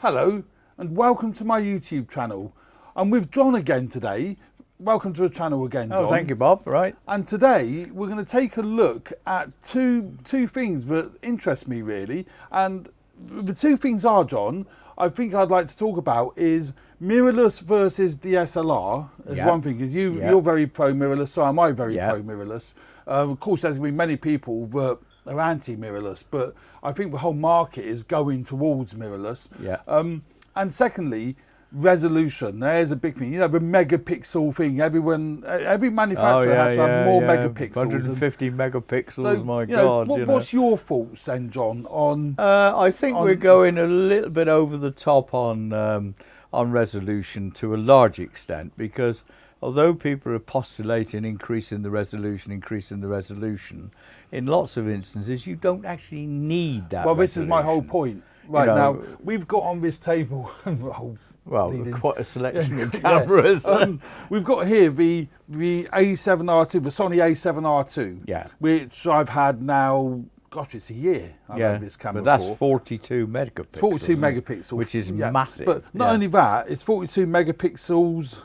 Hello and welcome to my YouTube channel. I'm with John again today. Welcome to the channel again, John. Oh, thank you, Bob. Right. And today we're going to take a look at two things that interest me really. And the two things are, John, I think I'd like to talk about is mirrorless versus DSLR as one thing, because you're very pro mirrorless, so am I very pro mirrorless. Of course, there's going to be many people that are anti-mirrorless, but I think the whole market is going towards mirrorless. And secondly, resolution. There's a big thing. You know, the megapixel thing. Every manufacturer has to have more megapixels. 150 megapixels. So, my God. What's your thoughts then, John? On I think we're going a little bit over the top on resolution to a large extent, because although people are postulating increasing the resolution, in lots of instances you don't actually need that. Well, this is my whole point. Right, now, we've got on this table quite a selection of cameras. We've got here the A7R2, the Sony A7R2, which I've had now, gosh, it's a year I've had this camera. But that's 42 megapixels. 42 megapixels. Which is massive. But not only that, it's 42 megapixels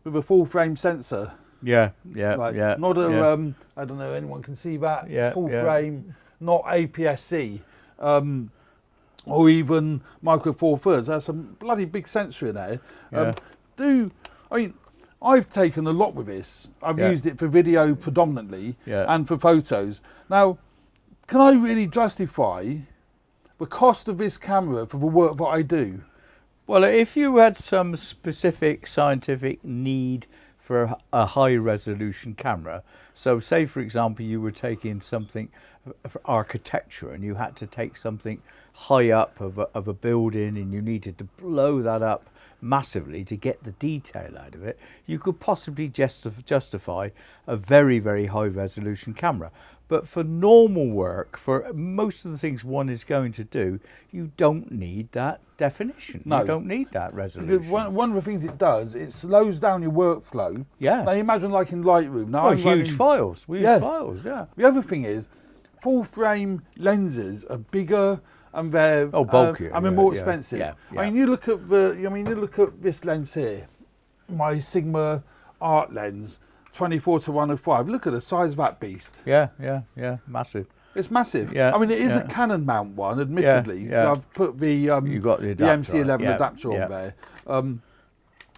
with a full frame sensor. Not a, I don't know, anyone can see that. It's full frame, not APS-C. Or even micro four thirds. There's some bloody big sensor in there. I mean, I've taken a lot with this. I've used it for video predominantly and for photos. Now, can I really justify the cost of this camera for the work that I do? Well, if you had some specific scientific need for a high resolution camera, so say for example you were taking something for architecture and you had to take something high up of a building and you needed to blow that up massively to get the detail out of it, you could possibly justify a very, very high resolution camera. But for normal work, for most of the things one is going to do, you don't need that definition. No. You don't need that resolution. Because one of the things it does, it slows down your workflow. Now imagine like in Lightroom. Now huge files. We use files, The other thing is, full frame lenses are bigger and they're bulkier. I mean, more expensive. I mean, you look at you look at this lens here, my Sigma Art lens, 24-105. Look at the size of that beast. Massive. It's massive. I mean, it is a Canon mount one, admittedly. So I've put the MC11 adapter on there.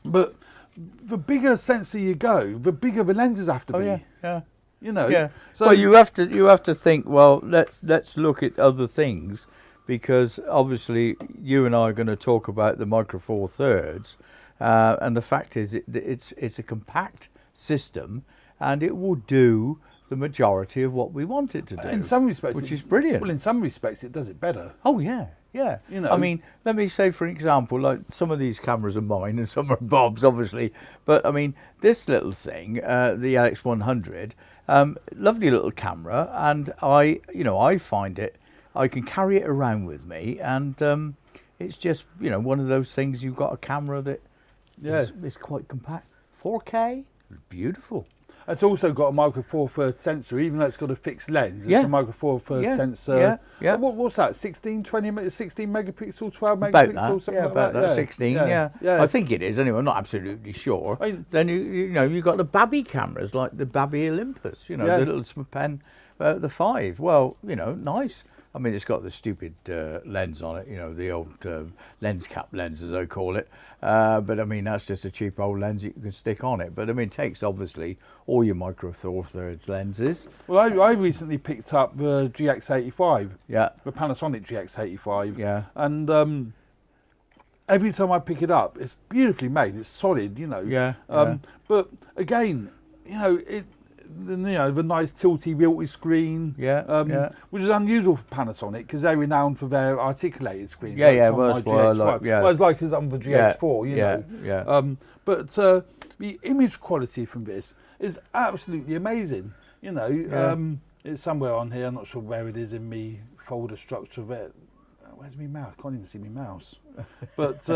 But the bigger sensor you go, the bigger the lenses have to be. You know. So well, you have to think. Well, let's look at other things, because obviously you and I are going to talk about the micro four thirds, and the fact is it's a compact system, and it will do the majority of what we want it to do. In some respects, which is brilliant. Well, in some respects, it does it better. Oh yeah. You know, I mean, let me say, for example, like some of these cameras are mine and some are Bob's, obviously. But I mean, this little thing, the LX100, lovely little camera, and I find it, I can carry it around with me, and it's just, one of those things. You've got a camera that is quite compact. 4K, beautiful. It's also got a micro four thirds sensor, even though it's got a fixed lens. It's a micro four thirds sensor. What's that? 16 megapixel, 12 megapixels, something like that. About that. 16. I think it is. Anyway, I'm not absolutely sure. Then you got the Babby cameras, like the Babby Olympus. The little pen, the 5. Well, nice. I mean, it's got the stupid lens on it, the old lens cap lens, as I call it. But I mean, that's just a cheap old lens you can stick on it. But I mean, it takes obviously all your micro four thirds lenses. Well, I recently picked up the GX85, the Panasonic GX85, and every time I pick it up, it's beautifully made. It's solid, But again, the nice tilty multi-screen, which is unusual for Panasonic because they're renowned for their articulated screens. Well, it's like it's on the GX4, But the image quality from this is absolutely amazing. It's somewhere on here. I'm not sure where it is in me folder structure. Where's my mouse? I can't even see my mouse. But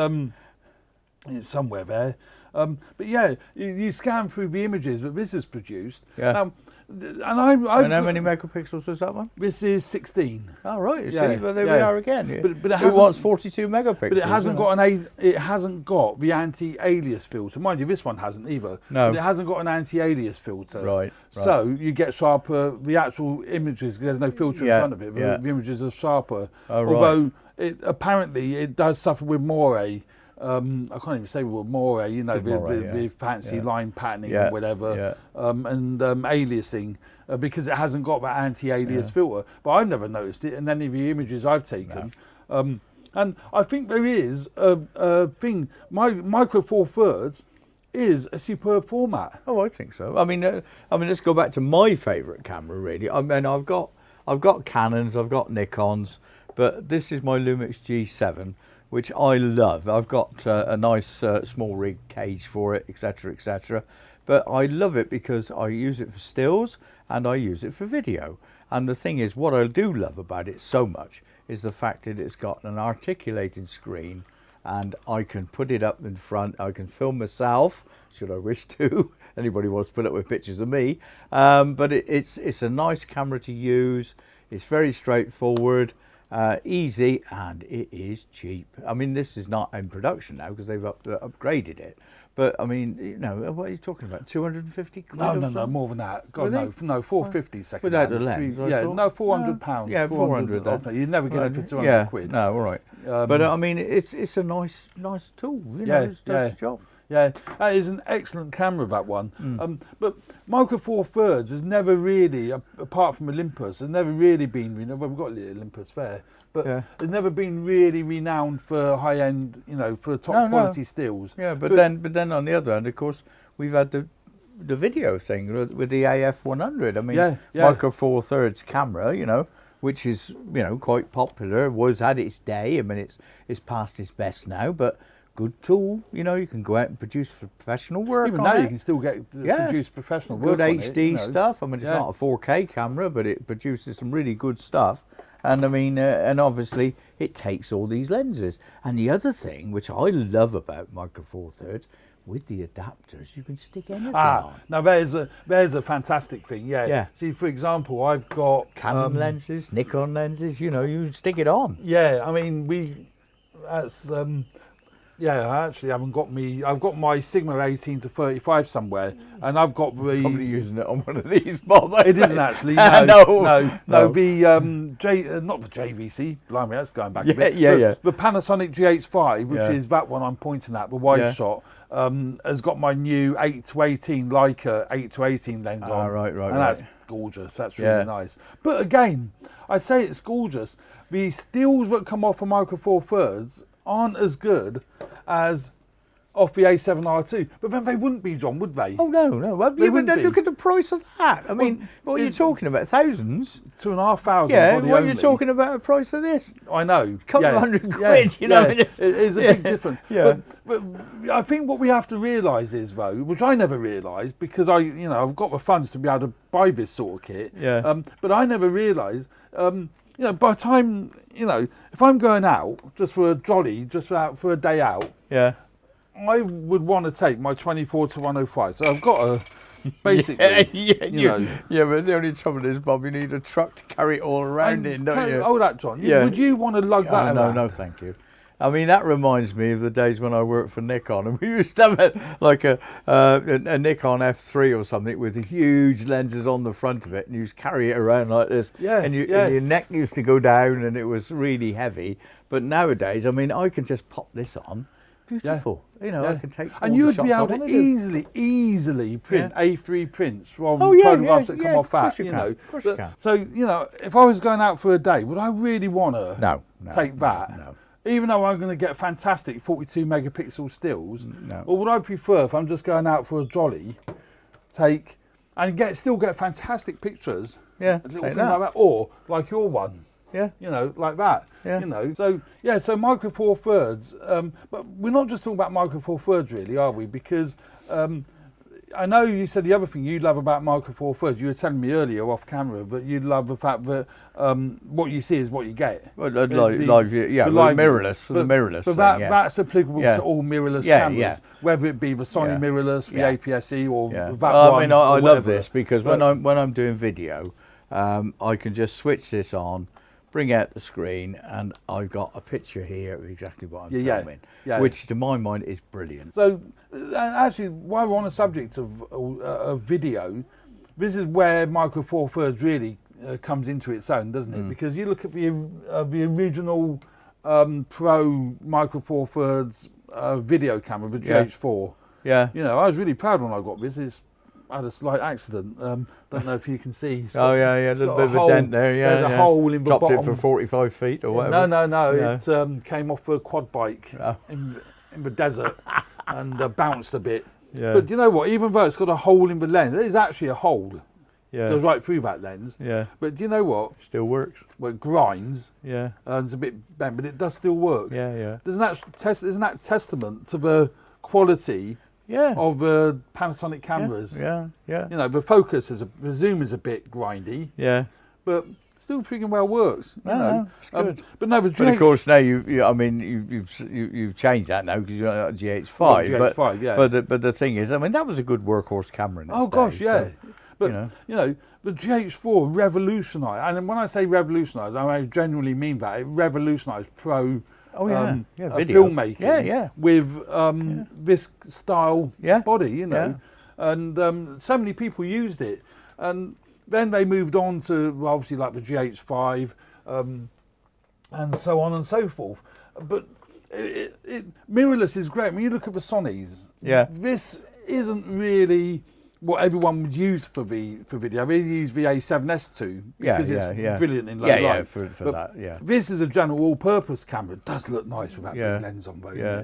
It's somewhere there. But yeah, you scan through the images that this has produced. Yeah. And how many megapixels is that one? This is 16. Oh right, you see, well there we are again. But it Who wants 42 megapixels? But it hasn't got it hasn't got the anti-alias filter. Mind you, this one hasn't either. No. But it hasn't got an anti-alias filter. Right. So you get sharper. The actual images, there's no filter in front of it. The images are sharper. Oh, right. Although apparently it does suffer with moire. I can't even say what moire, you know, the fancy line patterning or whatever, and aliasing, because it hasn't got that anti-alias filter. But I've never noticed it in any of the images I've taken. And I think there is a thing. Micro Four Thirds is a superb format. Oh, I think so. I mean, let's go back to my favourite camera. Really, I mean, I've got Canons, I've got Nikons, but this is my Lumix G7. Which I love. I've got a nice small rig cage for it, etc., etc. But I love it because I use it for stills and I use it for video. And the thing is, what I do love about it so much is the fact that it's got an articulated screen, and I can put it up in front. I can film myself, should I wish to. Anybody wants to put up with pictures of me. But it's a nice camera to use. It's very straightforward. Easy, and it is cheap. I mean, this is not in production now because they've upgraded it. But I mean, you know, what are you talking about? 250 quid? No, more than that. God, no, 450 second without hand. the lens. No, 400 pounds. Yeah, 400. You'd never get it for 200 quid. No, all right. But I mean, it's a nice tool. You know, it does the job. Yeah, that is an excellent camera, that one. But Micro Four Thirds has never really, apart from Olympus, has never really been, we've got the Olympus there, but has never been really renowned for high-end, you know, for top quality stills. Yeah, but then on the other hand, of course, we've had the video thing with the AF100. I mean, Micro Four Thirds camera, you know, which is, you know, quite popular, had its day. I mean, it's past its best now, but good tool, you know, you can go out and produce professional work. Even now, you can still produce professional work. Good HD stuff. I mean, it's not a 4K camera, but it produces some really good stuff. And I mean, and obviously, it takes all these lenses. And the other thing, which I love about Micro Four Thirds, with the adapters, you can stick anything on. Now there's a fantastic thing. Yeah. See, for example, I've got Canon lenses, Nikon lenses. You know, you stick it on. Yeah, I mean, yeah, I actually haven't got I've got my Sigma 18 to 35 somewhere, and I've got the. Probably using it on one of these, Bob. It isn't actually. No. The not the JVC. Blimey, that's going back a bit. The Panasonic GH5, which is that one I'm pointing at, the wide shot, has got my new 8 to 18 Leica 8 to 18 lens on. Right. And that's gorgeous. That's really nice. But again, I'd say it's gorgeous. The stills that come off a Micro Four Thirds aren't as good as off the A7R2, but then they wouldn't be, John, would they? Oh no. Well, look at the price of that. I mean, what are you talking about? Thousands? 2,500. Yeah, what are you talking about? The price of this? I know. A couple of £100, you know. It is a big difference. But I think what we have to realise is, though, which I never realised because I've got the funds to be able to buy this sort of kit. But I never realised. By the time, if I'm going out just for a jolly, just out for a day out, I would want to take my 24 to 105. So I've got a, basically, but the only trouble is, Bob, you need a truck to carry it all around in, don't you? Oh, that, John. Would you want to lug that around? No, thank you. I mean, that reminds me of the days when I worked for Nikon, and we used to have a Nikon F3 or something with the huge lenses on the front of it, and you just carry it around like this. And your neck used to go down, and it was really heavy. But nowadays, I mean, I can just pop this on. Beautiful. I can take all and you'd the be able shots to easily print A3 prints from photographs that come off that. So, if I was going out for a day, would I really want to take that? No. Even though I'm going to get fantastic 42 megapixel stills, or would I prefer, if I'm just going out for a jolly, still get fantastic pictures, a little thing like that, or like your one, like that, So Micro Four Thirds, but we're not just talking about Micro Four Thirds really, are we? Because I know you said the other thing you love about Micro Four Thirds. You were telling me earlier off camera that you love the fact that what you see is what you get. Well, live view, yeah, the mirrorless, the mirrorless. But that's applicable to all mirrorless cameras, whether it be the Sony mirrorless, the APS-C, or that one. I mean, I love this because when I'm doing video, I can just switch this on, bring out the screen, and I've got a picture here of exactly what I'm filming, which to my mind is brilliant. So actually, while we're on the subject of video, this is where Micro Four Thirds really comes into its own, doesn't it? Because you look at the original Pro Micro Four Thirds video camera, the GH4. Yeah. You know, I was really proud when I got this. I had a slight accident. Don't know if you can see. A little bit of a dent there. Yeah, there's a hole in the bottom. Dropped it for 45 feet or whatever. No. It came off a quad bike in the desert and bounced a bit. Yeah. But do you know what? Even though it's got a hole in the lens, it is actually a hole. Yeah. It goes right through that lens. Yeah. But do you know what? Still works. Well, it grinds. Yeah. And it's a bit bent, but it does still work. Yeah. Isn't that testament to the quality? Of Panasonic cameras. Yeah. You know, the focus the zoom is a bit grindy. Yeah. But still freaking well works. You know. It's good. But no, but of course now you've changed that now because you're at GH5. Well, GH5, But the thing is, I mean, that was a good workhorse camera in its day, gosh, yeah. So, but you know, the GH4 revolutionised, and when I say revolutionised, I genuinely mean that it revolutionised pro. Filmmaking with this style body, you know, and so many people used it, and then they moved on to obviously like the GH5 and so on and so forth. But mirrorless is great. When you look at the Sonys, this isn't really what everyone would use for video. They use the A7S2 because it's brilliant in low light. For that, yeah. This is a general all-purpose camera. It does look nice with that big lens on, though. Yeah.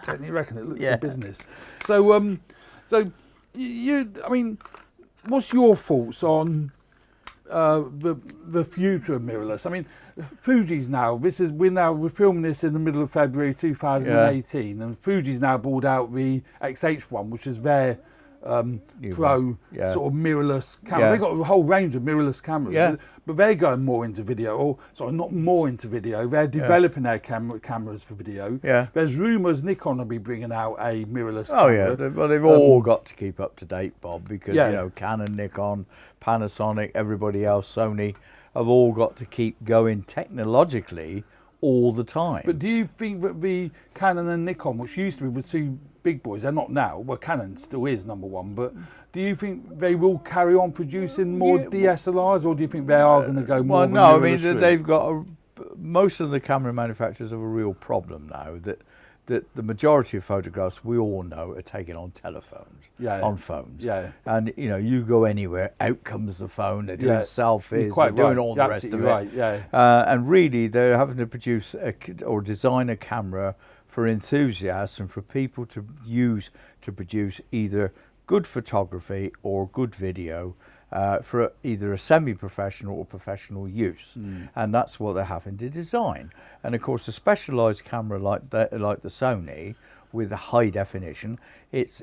Don't you reckon it looks a business? So, I mean, what's your thoughts on the future of mirrorless? I mean, Fuji's now. We're filming this in the middle of February 2018, and Fuji's now brought out the XH1, which is their pro sort of mirrorless camera. They've got a whole range of mirrorless cameras, but they're going more into video, or sorry, not more into video. They're developing their cameras for video. There's rumours Nikon will be bringing out a mirrorless camera. Well, they've all got to keep up to date, Bob, because you know, Canon, Nikon, Panasonic, everybody else, Sony, have all got to keep going technologically all the time. But do you think that the Canon and Nikon, which used to be the two big boys, they're not now, well, Canon still is number one, but do you think they will carry on producing more DSLRs, or do you think they are going to go more? Well, no, I mean, they've got most of the camera manufacturers have a real problem now that the majority of photographs we all know are taken on telephones, on phones. And you know, you go anywhere, out comes the phone, they're doing selfies, they're doing all the rest of it. And really, they're having to produce or design a camera for enthusiasts and for people to use to produce either good photography or good video for either a semi-professional or professional use, and that's what they're having to design. And of course, a specialised camera like the Sony with a high definition, it's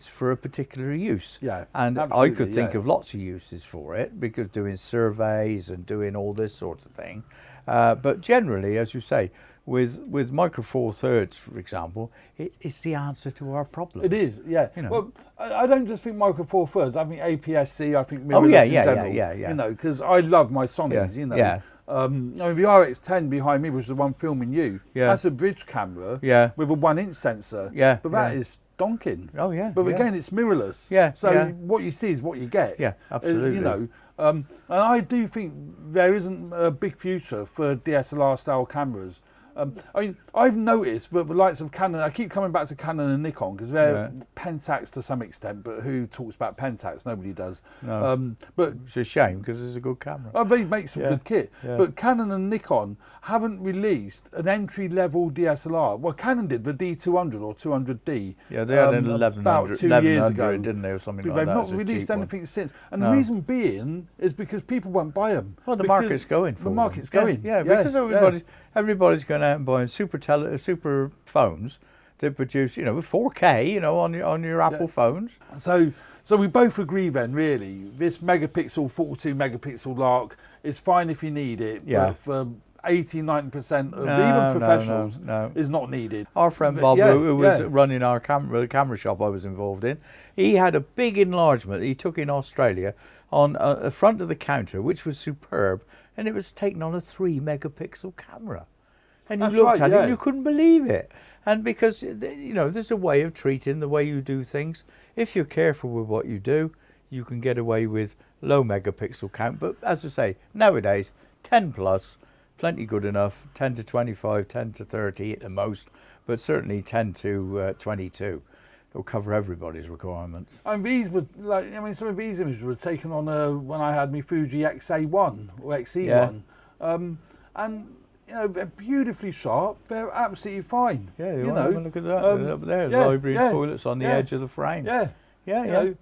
for a particular use. And I could think of lots of uses for it, because doing surveys and doing all this sort of thing. But generally, as you say, with Micro Four Thirds, for example, it's the answer to our problem. It is, You know. Well, I don't just think Micro Four Thirds. I think APS-C. I think mirrorless in general. You know, because I love my Sonys. You know. I mean, the RX10 behind me, which is the one filming you. That's a bridge camera. With a 1-inch sensor. But that is donking. But again, it's mirrorless. So what you see is what you get. Absolutely. You know. And I do think there isn't a big future for DSLR style cameras. I mean, I've noticed that the likes of Canon, I keep coming back to Canon and Nikon because they're Pentax to some extent, but who talks about Pentax? Nobody does. No. But it's a shame because it's a good camera. They make some good kit. But Canon and Nikon haven't released an entry-level DSLR. Well, Canon did the D200 or 200D. They had an 1100, about 2 years ago, didn't they, or something like that. They've not released anything since. And the reason being is because people won't buy them. Well, the market's going for them. The market's going. Because everybody's going out and buying super phones that produce, you know, 4K, you know, on your Apple phones. So we both agree then, really, this megapixel 42 megapixel Lark is fine if you need it, but for 80-90% of even professionals is not needed. Our friend Bob, who was running the camera shop I was involved in, he had a big enlargement he took in Australia on the front of the counter, which was superb, and it was taken on a 3 megapixel camera. And you looked at it and you couldn't believe it. And because, you know, there's a way of treating the way you do things. If you're careful with what you do, you can get away with low megapixel count. But as I say, nowadays, 10 plus, plenty good enough. 10 to 25, 10 to 30 at the most, but certainly 10 to 22. It'll cover everybody's requirements. And these were like, I mean, some of these images were taken on when I had my Fuji XA1 or XE1, and you know, they're beautifully sharp. They're absolutely fine. Yeah, you know, look at that up there, library toilets on the edge of the frame. You know,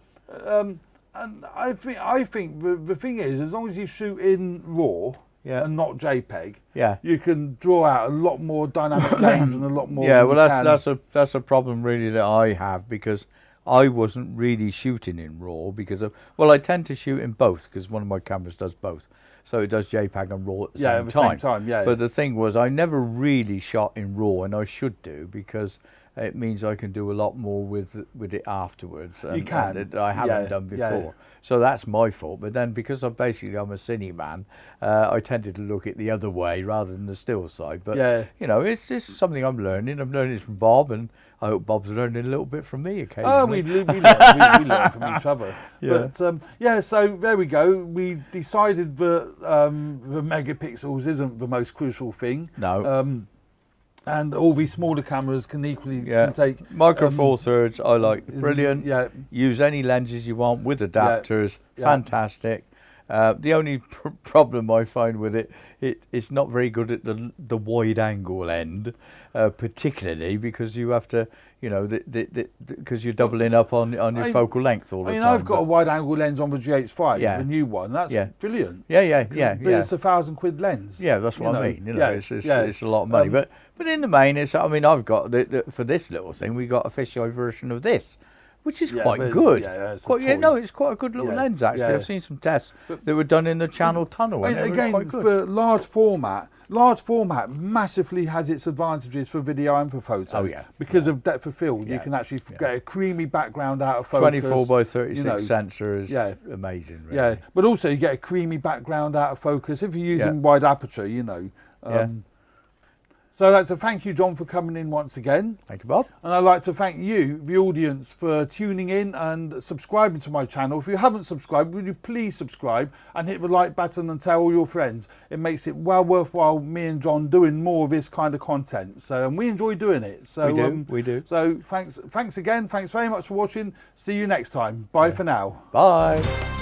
and I think the thing is, as long as you shoot in RAW. And not JPEG. You can draw out a lot more dynamic range and a lot more. Yeah, well, that's a problem really that I have, because I wasn't really shooting in RAW because of, well, I tend to shoot in both because one of my cameras does both, so it does JPEG and RAW at the same time. But the thing was, I never really shot in RAW, and I should do, because it means I can do a lot more with it afterwards. And, you can. And I haven't done before. So that's my fault. But then, because I'm a cine man, I tended to look at the other way rather than the still side. But you know, it's just something I'm learning. I'm learning from Bob, and I hope Bob's learning a little bit from me occasionally. We learn from each other. But so there we go. We've decided that the megapixels isn't the most crucial thing. No. And all these smaller cameras can equally can take micro four thirds. I like brilliant. Use any lenses you want with adapters. Fantastic. The only problem I find with it's not very good at the wide angle end, particularly because you have to, you know, because you're doubling up on your focal length all the time. I've got a wide angle lens on the GH5, the new one. That's brilliant. But it's £1,000 lens. Yeah, that's what I mean. You know, it's a lot of money, but in the main, it's. I mean, I've got for this little thing, we got a fisheye version of this, which is quite good. It's quite a good little lens actually. I've seen some tests that were done in the Channel Tunnel. And again, for large format massively has its advantages for video and for photos. Because of depth of field, you can actually get a creamy background out of focus. 24 by 36 sensor is amazing. Really. But also you get a creamy background out of focus if you're using wide aperture. You know. So I'd like to thank you, John, for coming in once again. Thank you, Bob. And I'd like to thank you, the audience, for tuning in and subscribing to my channel. If you haven't subscribed, would you please subscribe and hit the like button and tell all your friends. It makes it well worthwhile, me and John doing more of this kind of content. So we enjoy doing it. So we do. So thanks again. Thanks very much for watching. See you next time. Bye for now. Bye.